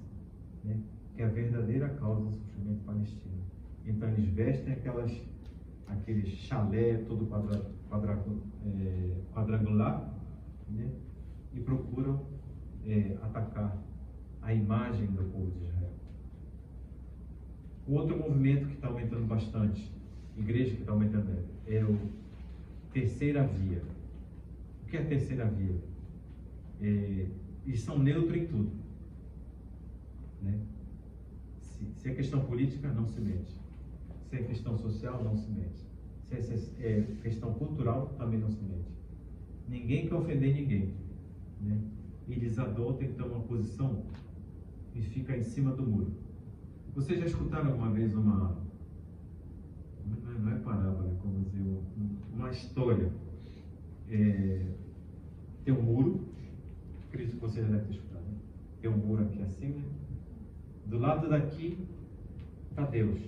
né? Que é a verdadeira causa do sofrimento palestino. Então eles vestem aqueles chalé todo quadrangular, né? E procuram atacar a imagem do povo de Israel. O outro movimento que está aumentando bastante, igreja que está aumentando, é o Terceira Via. O que é a Terceira Via? Eles são neutros em tudo, né? Se é questão política, não se mete. Se é questão social, não se mete. Se é questão cultural, também não se mete. Ninguém quer ofender ninguém, né? Eles adotam então uma posição e fica em cima do muro. Vocês já escutaram alguma vez uma... Não é parábola, é como dizer, uma história. Tem um muro, acredito que vocês já devem ter escutado, né? Tem um muro aqui assim, né? Do lado daqui está Deus,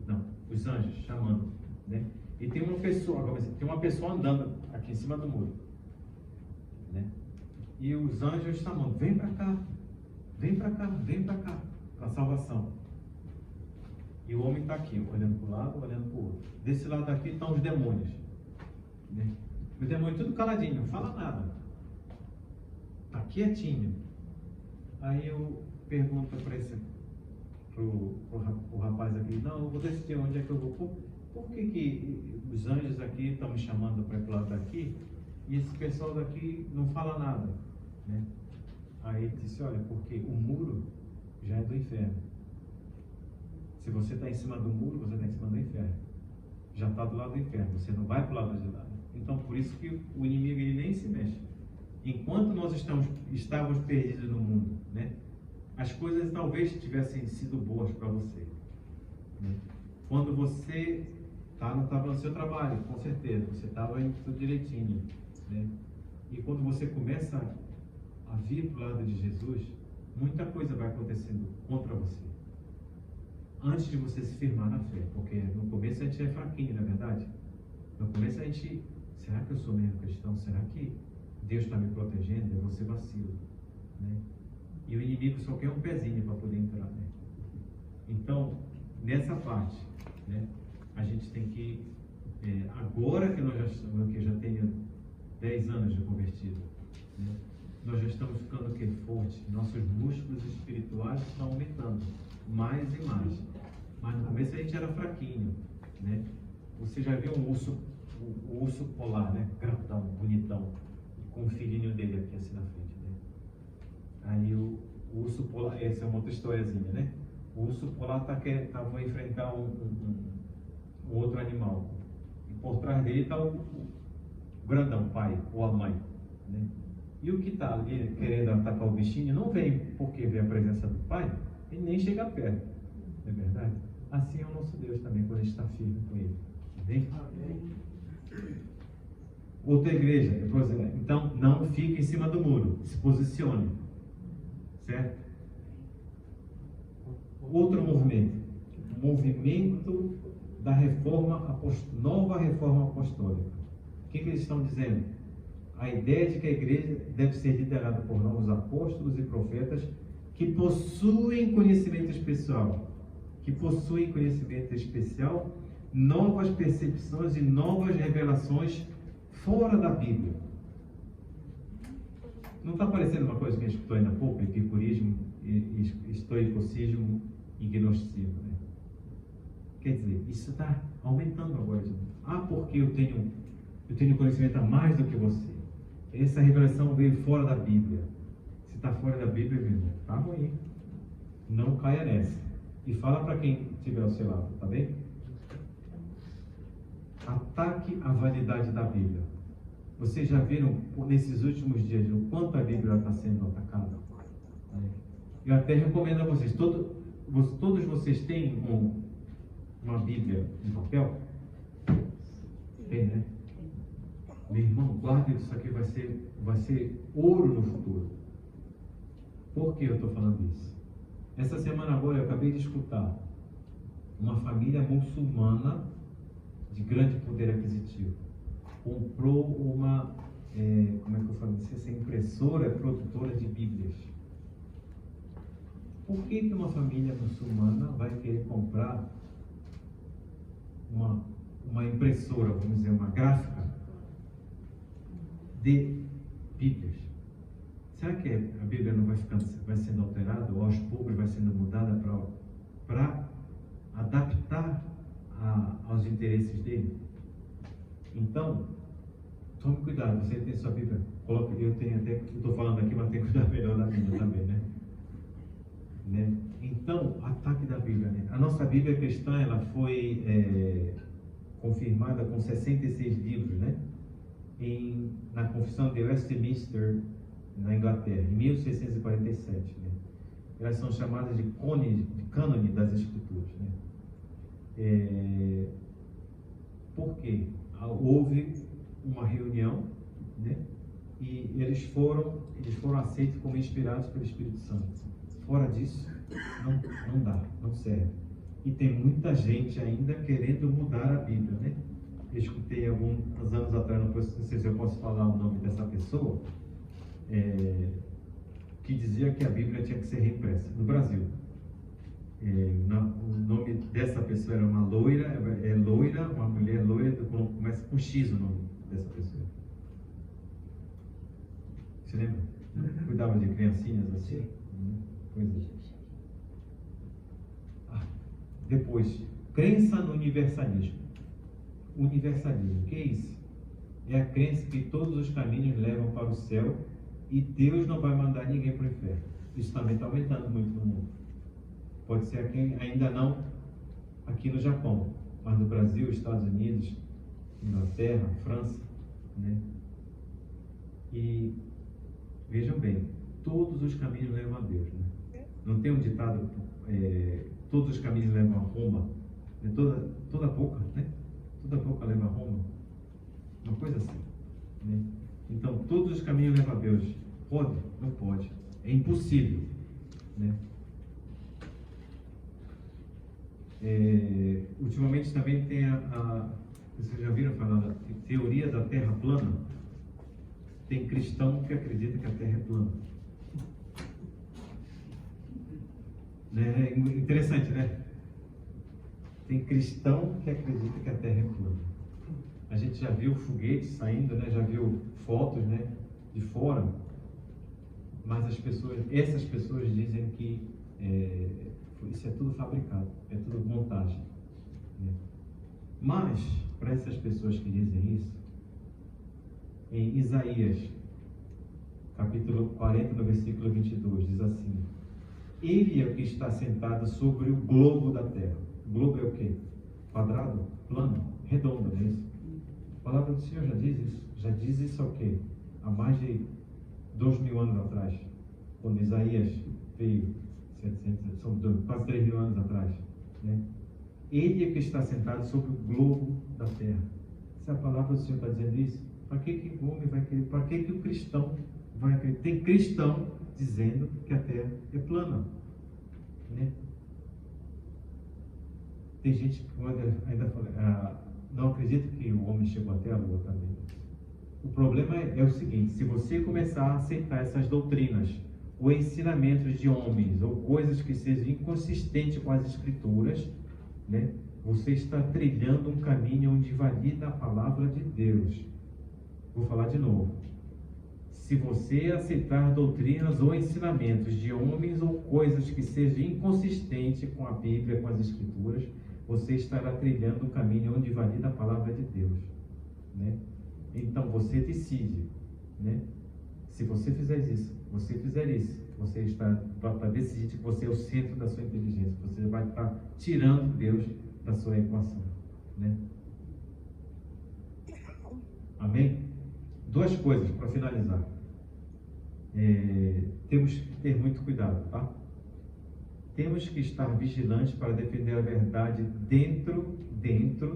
não, os anjos chamando, né? E tem uma pessoa andando aqui em cima do muro, né? E os anjos chamando, vem para cá, vem para cá, vem para cá, para a salvação. E o homem está aqui, olhando para um lado, olhando para o outro. Desse lado aqui estão os demônios, né? Os demônios tudo caladinho, não fala nada, está quietinho. Aí eu pergunto para o rapaz aqui, não, eu vou decidir onde é que eu vou. Por que os anjos aqui estão me chamando para o lado daqui e esse pessoal daqui não fala nada, né? Aí ele disse, olha, porque o muro já é do inferno. Se você está em cima do muro, você está em cima do inferno. Já está do lado do inferno, você não vai para o lado de lá. Então, por isso que o inimigo ele nem se mexe. Enquanto nós estávamos perdidos no mundo, né? As coisas talvez tivessem sido boas para você, né? Quando você não estava no seu trabalho, com certeza, você estava indo tudo direitinho, né? E quando você começa a vir para o lado de Jesus, muita coisa vai acontecendo contra você. Antes de você se firmar na fé, porque no começo a gente é fraquinho, não é verdade? No começo a gente, será que eu sou mesmo cristão? Será que Deus está me protegendo? Eu vou ser vacilo, né? E o inimigo só quer um pezinho para poder entrar, né? Então, nessa parte, né, a gente tem que, agora que que eu já tenho 10 anos de convertido, né, nós já estamos ficando forte, nossos músculos espirituais estão aumentando mais e mais. Mas no começo a gente era fraquinho, né? Você já viu um urso polar, né? Grandão, bonitão, com o filhinho dele aqui assim na frente, né? Aí o urso polar, essa é uma outra historiazinha, né? O urso polar vai enfrentar um outro animal. E por trás dele está o grandão, o pai ou a mãe, né? E o que está ali querendo atacar o bichinho não vem porque vê a presença do pai e nem chega perto, não é verdade? Assim é o nosso Deus também, quando a gente está firme com Ele. Amém? Outra igreja, então não fique em cima do muro, se posicione, certo? Outro movimento, o movimento da nova reforma apostólica. O que eles estão dizendo? A ideia de que a igreja deve ser liderada por novos apóstolos e profetas que possuem conhecimento especial, novas percepções e novas revelações fora da Bíblia. Não está parecendo uma coisa que a gente escutou ainda há pouco? Epicurismo, estoicismo e gnosticismo, né? Quer dizer, isso está aumentando agora. Porque eu tenho conhecimento a mais do que você. Essa revelação veio fora da Bíblia. Se está fora da Bíblia, meu irmão, está ruim. Não caia nessa. E fala para quem estiver ao seu lado, tá bem? Ataque a validade da Bíblia. Vocês já viram nesses últimos dias o quanto a Bíblia está sendo atacada? Eu até recomendo a vocês, todos vocês têm uma Bíblia em papel? Tem, né? Meu irmão, guarde isso aqui, vai ser ouro no futuro. Por que eu estou falando isso? Essa semana agora eu acabei de escutar uma família muçulmana de grande poder aquisitivo comprou uma, como é que eu falo? Essa impressora produtora de Bíblias. Por que uma família muçulmana vai querer comprar uma impressora, vamos dizer, uma gráfica de Bíblias? Será que a Bíblia não vai sendo alterada, ou aos poucos vai sendo mudada para adaptar aos interesses dele? Então, tome cuidado. Você tem sua Bíblia, eu estou falando aqui, mas tem que cuidar melhor da Bíblia também, né? Então, ataque da Bíblia, né? A nossa Bíblia cristã, ela foi confirmada com 66 livros, né? Na Confissão de Westminster, na Inglaterra, em 1647, né? elas são chamadas de cânone das Escrituras, né? Por quê? Houve uma reunião, né? E eles foram aceitos como inspirados pelo Espírito Santo. Fora disso, não dá, não serve. E tem muita gente ainda querendo mudar a Bíblia, né? Eu escutei alguns anos atrás, não sei se eu posso falar o nome dessa pessoa, que dizia que a Bíblia tinha que ser reimpressa no Brasil. O nome dessa pessoa era uma loira, uma mulher loira, começa com X o nome dessa pessoa. Você lembra? Cuidava de criancinhas assim? Coisa. Depois, crença no universalismo. Universalismo, o que é isso? É a crença que todos os caminhos levam para o céu e Deus não vai mandar ninguém para o inferno. Isso também está aumentando muito no mundo. Pode ser aqui, ainda não aqui no Japão, mas no Brasil, Estados Unidos, Inglaterra, França, né? E vejam bem, todos os caminhos levam a Deus, né? Não tem um ditado, todos os caminhos levam a Roma, né? Toda boca, né? Toda boca leva a Roma, uma coisa assim, né? Então, todos os caminhos levam a Deus. Pode? Não pode. É impossível, né? Ultimamente também tem vocês já viram falar da teoria da Terra plana? Tem cristão que acredita que a Terra é plana. Né? Interessante, né? Tem cristão que acredita que a Terra é plana. A gente já viu foguetes saindo, né? Já viu fotos, né? De fora. Mas essas pessoas dizem que isso é tudo fabricado, é tudo montagem, né? Mas, para essas pessoas que dizem isso, em Isaías, capítulo 40, no versículo 22, diz assim: Ele é o que está sentado sobre o globo da terra. O globo é o quê? Quadrado? Plano? Redondo, não é isso? A palavra do Senhor já diz isso o quê? Há mais de 2.000 anos atrás, quando Isaías veio, são quase 3.000 anos atrás, né? Ele é que está sentado sobre o globo da terra. Se a palavra do Senhor está dizendo isso, para que o homem vai querer? Para que o cristão vai acreditar? Tem cristão dizendo que a terra é plana, né? Tem gente que ainda fala, não acredita que o homem chegou até a lua também. O problema é o seguinte: se você começar a aceitar essas doutrinas ou ensinamentos de homens ou coisas que sejam inconsistentes com as escrituras, né, você está trilhando um caminho onde invalida a palavra de Deus. Vou falar de novo. Se você aceitar doutrinas ou ensinamentos de homens ou coisas que sejam inconsistentes com a Bíblia, com as escrituras, você estará trilhando um caminho onde invalida a palavra de Deus, né? Então você decide, né? Se você fizer isso, você está para decidir que você é o centro da sua inteligência. Você vai estar tirando Deus da sua equação, né? Amém? Duas coisas para finalizar. Temos que ter muito cuidado, tá? Temos que estar vigilantes para defender a verdade dentro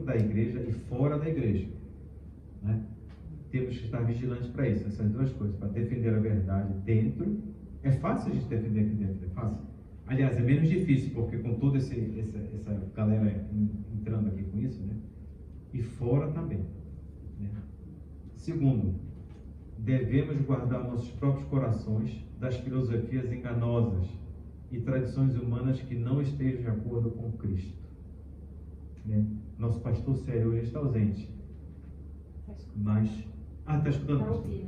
da igreja e fora da igreja, né? Temos que estar vigilantes para isso, essas duas coisas, para defender a verdade dentro. É fácil a gente defender aqui dentro, é fácil. Aliás, é menos difícil, porque com toda essa galera entrando aqui com isso, né? E fora também, né? Segundo, devemos guardar nossos próprios corações das filosofias enganosas e tradições humanas que não estejam de acordo com Cristo, né? Nosso pastor Sérgio hoje está ausente, mas... está escutando, pastor?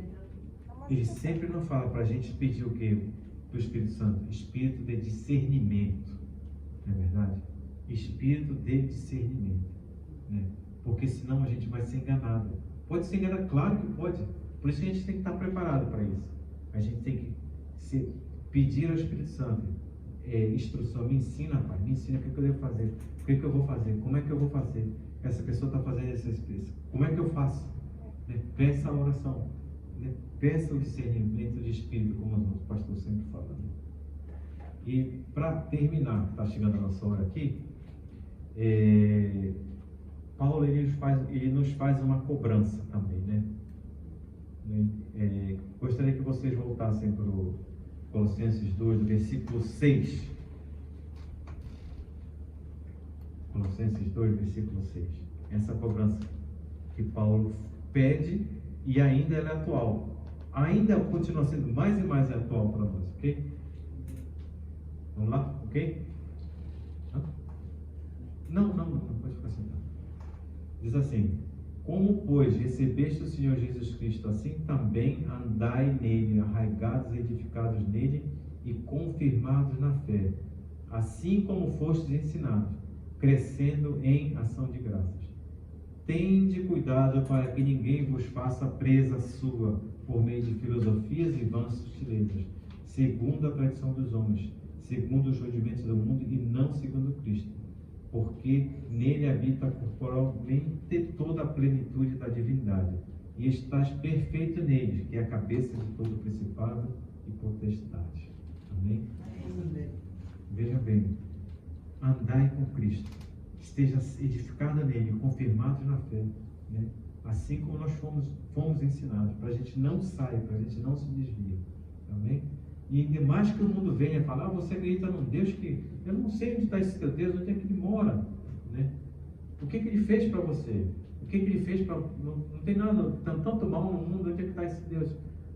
Ele sempre não fala para a gente pedir o quê? Do Espírito Santo? Espírito de discernimento, não é verdade? Espírito de discernimento, né? Porque senão a gente vai ser enganado. Pode ser enganado? Claro que pode. Por isso a gente tem que estar preparado para isso. A gente tem que pedir ao Espírito Santo instrução. Me ensina, Pai, me ensina o que eu devo fazer, o que eu vou fazer, como é que eu vou fazer. Essa pessoa está fazendo isso, como é que eu faço? Né? Peça a oração, né? Peça o discernimento de espírito, como o pastor sempre fala, né? E para terminar, está chegando a nossa hora aqui, Paulo ele nos faz uma cobrança também, né? Gostaria que vocês voltassem para o Colossenses 2, do versículo 6. Colossenses 2, versículo 6. Essa cobrança que Paulo pede e ainda ela é atual. Ainda continua sendo mais e mais atual para nós, ok? Vamos lá, ok? Não, pode ficar sentado. Diz assim: como, pois, recebeste o Senhor Jesus Cristo, assim também andai nele, arraigados e edificados nele e confirmados na fé, assim como fostes ensinados, crescendo em ação de graças. Tende cuidado para que ninguém vos faça presa sua por meio de filosofias e vãs sutilezas, segundo a tradição dos homens, segundo os rudimentos do mundo e não segundo Cristo, porque nele habita corporalmente toda a plenitude da divindade, e estás perfeito nele, que é a cabeça de todo principado e potestade. Amém? Veja bem, andai com Cristo, esteja edificado nele, confirmado na fé, né? Assim como nós fomos ensinados, para a gente não sair, para a gente não se desviar. Amém? E ainda mais que o mundo venha falar, você acredita num Deus que eu não sei onde está esse teu Deus, onde é que ele mora, né? O que ele fez para você? O que ele fez para... Não tem nada, tanto mal no mundo, onde é que está esse Deus?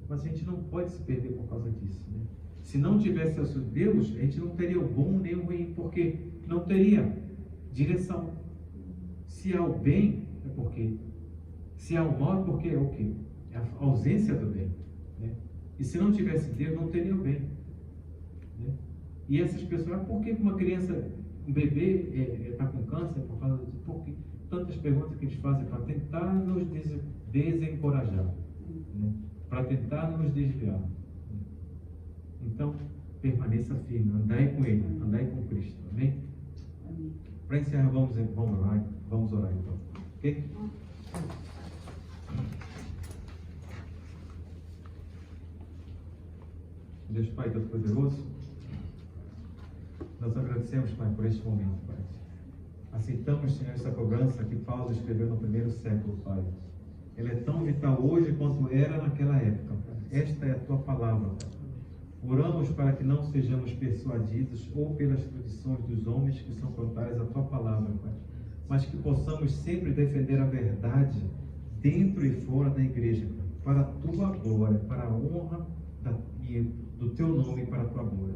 Mas a gente não pode se perder por causa disso, né? Se não tivesse esse Deus, a gente não teria o bom nem o ruim, porque não teria direção. Se há o bem, é porque... Se há o mal, é porque é o quê? É a ausência do bem, né? E se não tivesse Deus, não teria o bem, né? E essas pessoas, por que uma criança, um bebê está com câncer? Por causa de porque tantas perguntas que eles fazem para tentar nos desencorajar, né? Para tentar nos desviar. Então, permaneça firme, andai com Ele, andai com Cristo. Amém? Para encerrar, vamos orar então. Ok? Deus Pai Todo-Poderoso, nós agradecemos, Pai, por este momento, Pai. Aceitamos, Senhor, essa cobrança que Paulo escreveu no primeiro século, Pai. Ela é tão vital hoje quanto era naquela época, Pai. Esta é a Tua palavra, Pai. Oramos para que não sejamos persuadidos ou pelas tradições dos homens que são contrárias à Tua palavra, Pai, mas que possamos sempre defender a verdade dentro e fora da igreja, Pai, para a Tua glória, para a honra do Teu nome e para a Tua glória.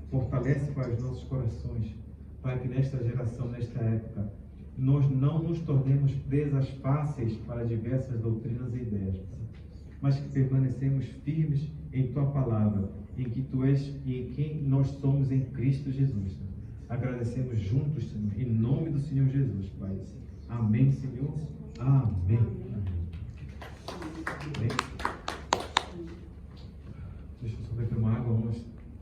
Fortalece, Pai, os nossos corações, para que nesta geração, nesta época, nós não nos tornemos presas fáceis para diversas doutrinas e ideias, Pai, mas que permanecemos firmes em Tua palavra, em que Tu és e em quem nós somos em Cristo Jesus. Agradecemos juntos, Senhor, em nome do Senhor Jesus, Pai. Amém, Senhor. Amém.